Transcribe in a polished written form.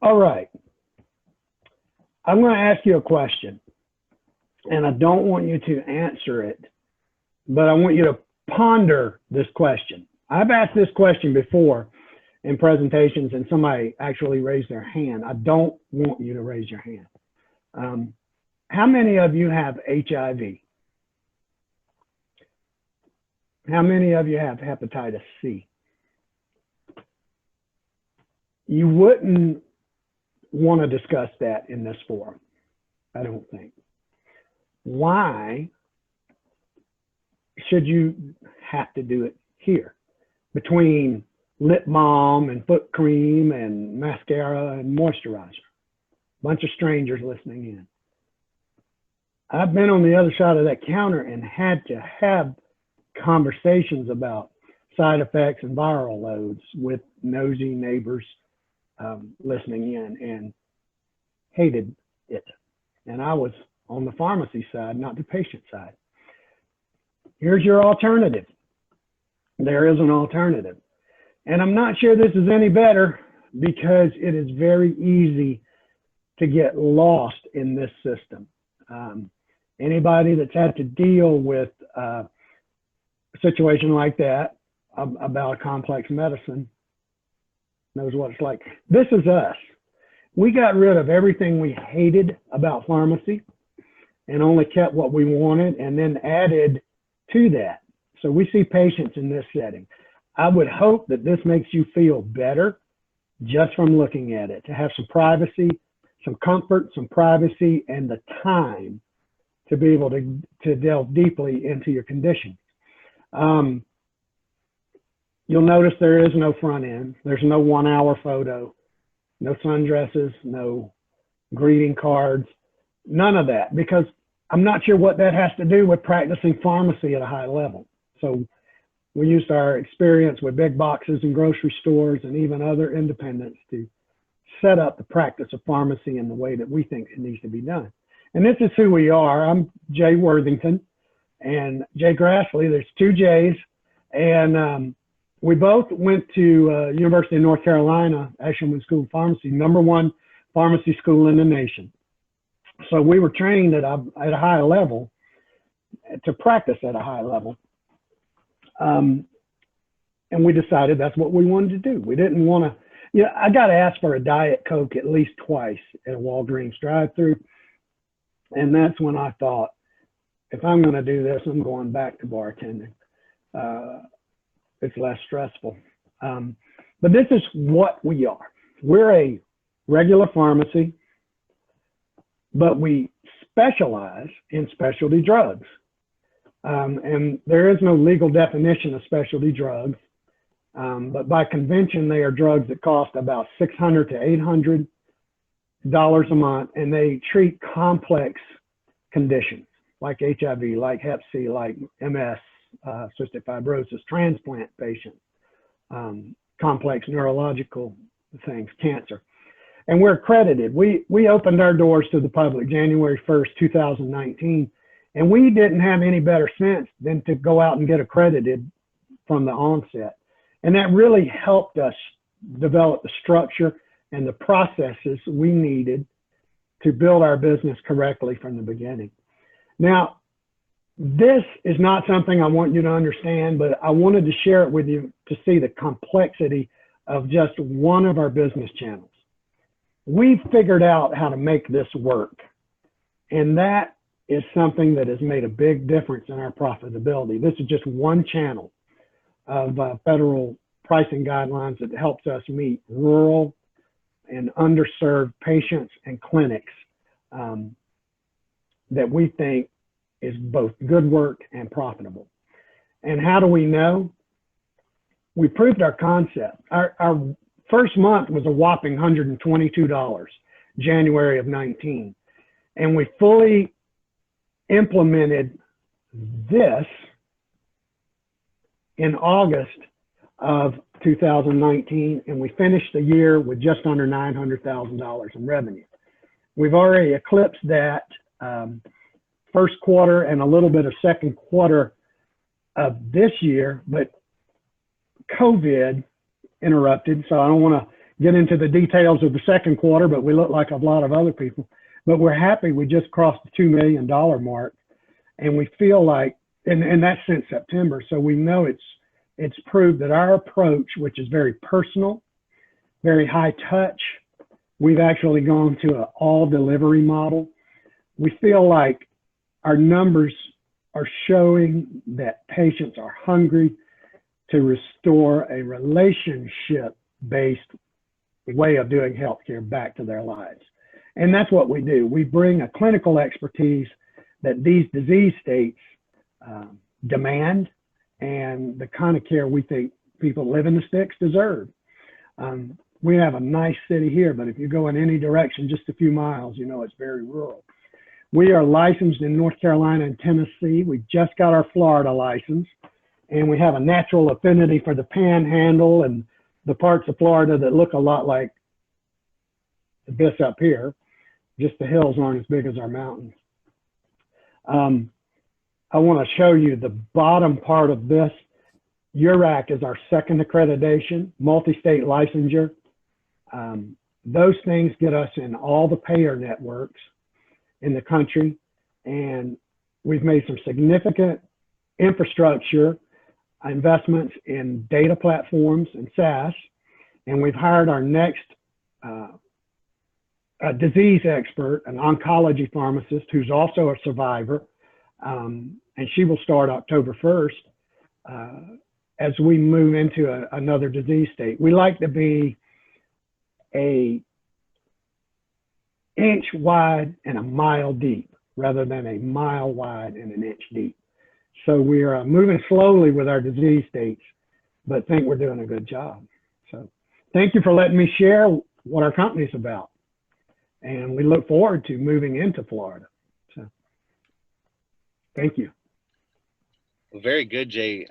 All right. I'm going to ask you a question, and I don't want you to answer it, but I want you to ponder this question. I've asked this question before in presentations, and somebody actually raised their hand. I don't want you to raise your hand. How many of you have HIV? How many of you have hepatitis C? You wouldn't want to discuss that in this forum, I don't think. Why should you have to do it here? Between lip balm and foot cream and mascara and moisturizer. Bunch of strangers listening in. I've been on the other side of that counter and had to have conversations about side effects and viral loads with nosy neighbors listening in, and hated it. And I was on the pharmacy side, not the patient side. Here's your alternative. There is an alternative. And I'm not sure this is any better because it is very easy to get lost in this system. Anybody that's had to deal with a situation like that about complex medicine knows what it's like. This is us. We got rid of everything we hated about pharmacy and only kept what we wanted and then added to that. So we see patients in this setting. I would hope that this makes you feel better just from looking at it, to have some privacy, some comfort, some privacy, and the time to be able to delve deeply into your condition. You'll notice there is no front end. There's no 1 hour photo, no sundresses, no greeting cards, none of that, because I'm not sure what that has to do with practicing pharmacy at a high level. So we used our experience with big boxes and grocery stores and even other independents to set up the practice of pharmacy in the way that we think it needs to be done. And this is who we are. I'm Jay Worthington and Jay Grassley. There's two Jays. And we both went to University of North Carolina, Appalachian School of Pharmacy, #1 pharmacy school in the nation. So we were trained at a high level to practice at a high level. And we decided that's what we wanted to do. We didn't want to, I got asked for a Diet Coke at least twice at a Walgreens drive-thru. And that's when I thought, if I'm going to do this, I'm going back to bartending. It's less stressful. But this is what we are. We're a regular pharmacy, but we specialize in specialty drugs. And there is no legal definition of specialty drugs. But by convention, they are drugs that cost about $600 to $800 a month, and they treat complex conditions like HIV, like Hep C, like MS, cystic fibrosis, transplant patients, complex neurological things, cancer. And we're accredited. We opened our doors to the public January 1st, 2019, and we didn't have any better sense than to go out and get accredited from the onset. And that really helped us develop the structure and the processes we needed to build our business correctly from the beginning. Now, this is not something I want you to understand, but I wanted to share it with you to see the complexity of just one of our business channels. We figured out how to make this work, and that is something that has made a big difference in our profitability. This is just one channel of federal pricing guidelines that helps us meet rural and underserved patients and clinics that we think is both good work and profitable. And how do we know? We proved our concept. Our first month was a whopping $122, January of 19. And we fully implemented this in August of 2019, and we finished the year with just under $900,000 in revenue. We've already eclipsed that first quarter and a little bit of second quarter of this year, but COVID interrupted, so I don't want to get into the details of the second quarter, but we look like a lot of other people. But we're happy we just crossed the $2 million mark, and we feel like, and that's since September, so we know it's proved that our approach, which is very personal, very high touch, we've actually gone to an all delivery model. We feel like our numbers are showing that patients are hungry to restore a relationship-based way of doing healthcare back to their lives. And that's what we do. We bring a clinical expertise that these disease states demand, and the kind of care we think people living in the sticks deserve. We have a nice city here, but if you go in any direction, just a few miles, you know, it's very rural. We are licensed in North Carolina and Tennessee. We just got our Florida license, and we have a natural affinity for the Panhandle and the parts of Florida that look a lot like this up here. Just the hills aren't as big as our mountains. I want to show you the bottom part of this. URAC is our second accreditation, multi-state licensure. Those things get us in all the payer networks in the country, and we've made some significant infrastructure investments in data platforms and SaaS, and we've hired our next disease expert, an oncology pharmacist who's also a survivor, and she will start October 1st as we move into another disease state. We like to be an inch wide and a mile deep rather than a mile wide and an inch deep. So we are moving slowly with our disease states, but think we're doing a good job. So thank you for letting me share what our company's about. And we look forward to moving into Florida. So thank you. Very good, Jay.